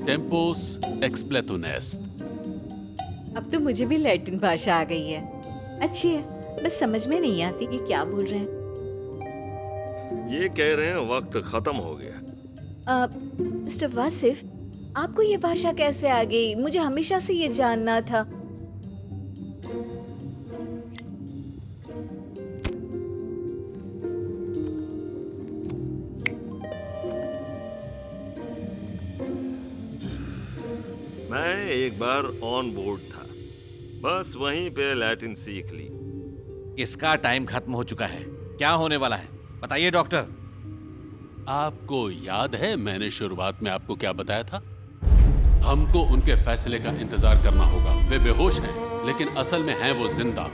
Tempos एक्सप्लेटोनेस्ट। अब तो मुझे भी लैटिन भाषा आ गई है। अच्छी है, बस समझ में नहीं आती कि क्या बोल रहे हैं। ये कह रहे हैं वक्त खत्म हो गया। मिस्टर वासिफ, आपको ये भाषा कैसे आ गई? मुझे हमेशा से ये जानना था। मैं एक बार ऑन बोर्ड था, बस वहीं पे लैटिन सीख ली। इसका टाइम खत्म हो चुका है। क्या होने वाला है बताइए डॉक्टर। आपको याद है मैंने शुरुआत में आपको क्या बताया था? हमको उनके फैसले का इंतजार करना होगा। वे बेहोश हैं, लेकिन असल में हैं वो जिंदा।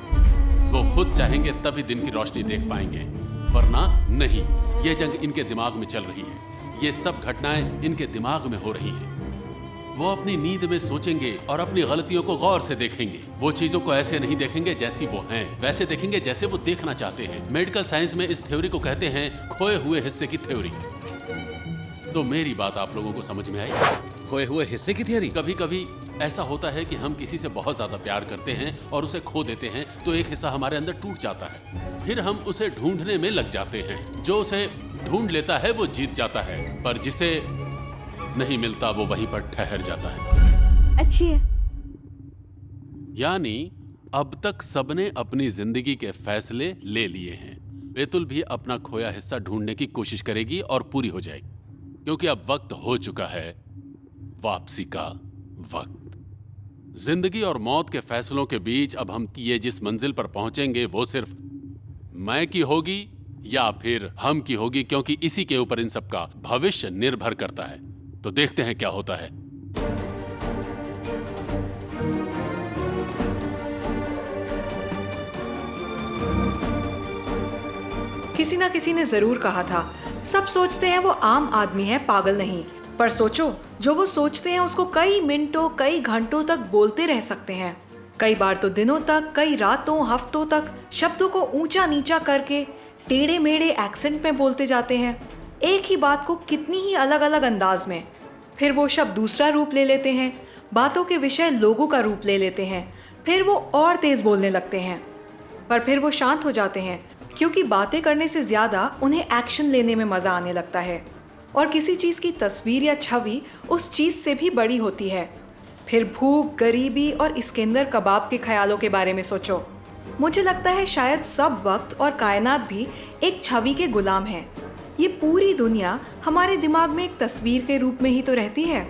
वो खुद चाहेंगे तभी दिन की रोशनी देख पाएंगे, वरना नहीं। ये जंग इनके दिमाग में चल रही है। ये सब घटनाएं इनके दिमाग में हो रही हैं। वो अपनी नींद में सोचेंगे और अपनी गलतियों को गौर से देखेंगे। वो चीजों को ऐसे नहीं देखेंगे जैसी वो हैं, वैसे देखेंगे जैसे वो देखना चाहते हैं। मेडिकल साइंस में इस थ्योरी को कहते हैं खोए हुए हिस्से की थ्योरी। तो मेरी बात आप लोगों को समझ में आई? खोए हुए हिस्से की थ्योरी। कभी कभी ऐसा होता है कि हम किसी से बहुत ज्यादा प्यार करते हैं और उसे खो देते हैं, तो एक हिस्सा हमारे अंदर टूट जाता है। फिर हम उसे ढूंढने में लग जाते हैं। जो उसे ढूंढ लेता है वो जीत जाता है, पर जिसे नहीं मिलता वो वहीं पर ठहर जाता है। अच्छी है। यानी अब तक सबने अपनी जिंदगी के फैसले ले लिए हैं। बेतुल भी अपना खोया हिस्सा ढूंढने की कोशिश करेगी और पूरी हो जाएगी, क्योंकि अब वक्त हो चुका है वापसी का वक्त। जिंदगी और मौत के फैसलों के बीच अब हम ये जिस मंजिल पर पहुंचेंगे वो सिर्फ मैं की होगी या फिर हम की होगी, क्योंकि इसी के ऊपर इन सब का भविष्य निर्भर करता है। तो देखते हैं क्या होता है। किसी ना किसी ने जरूर कहा था, सब सोचते हैं वो आम आदमी है, पागल नहीं। पर सोचो, जो वो सोचते हैं उसको कई मिनटों कई घंटों तक बोलते रह सकते हैं। कई बार तो दिनों तक, कई रातों हफ्तों तक शब्दों को ऊंचा नीचा करके टेढ़े मेढ़े एक्सेंट में बोलते जाते हैं, एक ही बात को कितनी ही अलग अलग अंदाज में। फिर वो शब्द दूसरा रूप ले लेते हैं, बातों के विषय लोगों का रूप ले लेते हैं। फिर वो और तेज बोलने लगते हैं, पर फिर वो शांत हो जाते हैं, क्योंकि बातें करने से ज्यादा उन्हें एक्शन लेने में मजा आने लगता है। और किसी चीज की तस्वीर या छवि उस चीज से भी बड़ी होती है। फिर भूख, गरीबी और इस्कंदर कबाब के ख्यालों के बारे में सोचो। मुझे लगता है शायद सब वक्त और कायनात भी एक छवि के गुलाम हैं। ये पूरी दुनिया हमारे दिमाग में एक तस्वीर के रूप में ही तो रहती है।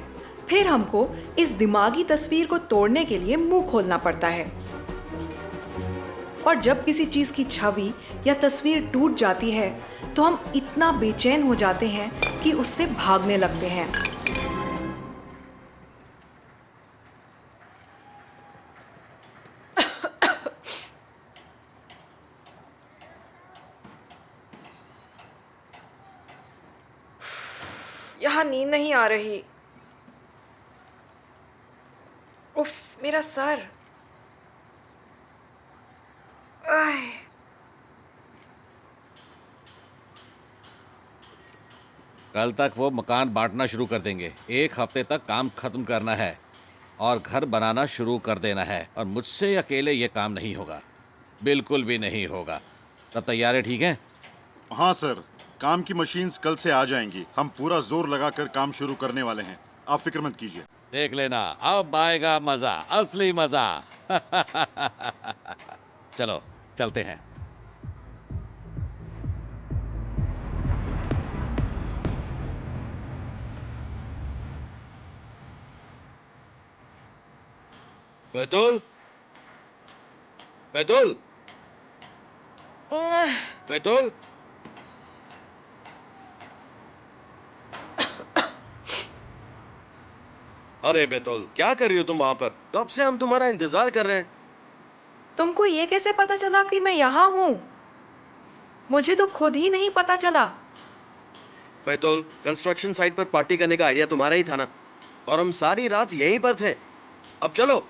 फिर हमको इस दिमागी तस्वीर को तोड़ने के लिए मुंह खोलना पड़ता है। और जब किसी चीज की छवि या तस्वीर टूट जाती है तो हम इतना बेचैन हो जाते हैं कि उससे भागने लगते हैं। यहाँ नींद नहीं आ रही। उफ, मेरा सर। आह। कल तक वो मकान बांटना शुरू कर देंगे। एक हफ्ते तक काम खत्म करना है और घर बनाना शुरू कर देना है। और मुझसे अकेले ये काम नहीं होगा, बिल्कुल भी नहीं होगा। सब तैयार है? ठीक है। हाँ सर, काम की मशीन्स कल से आ जाएंगी। हम पूरा जोर लगाकर काम शुरू करने वाले हैं, आप फिक्र मत कीजिए। देख लेना, अब आएगा मजा, असली मजा। चलो चलते हैं। बैतुल, बैतुल, बैतुल। अरे बैतुल, क्या कर रही हो तुम वहां पर? कब से हम तुम्हारा इंतजार कर रहे हैं। तुमको ये कैसे पता चला कि मैं यहाँ हूँ? मुझे तो खुद ही नहीं पता चला। बैतुल, कंस्ट्रक्शन साइट पर पार्टी करने का आइडिया तुम्हारा ही था ना, और हम सारी रात यहीं पर थे। अब चलो।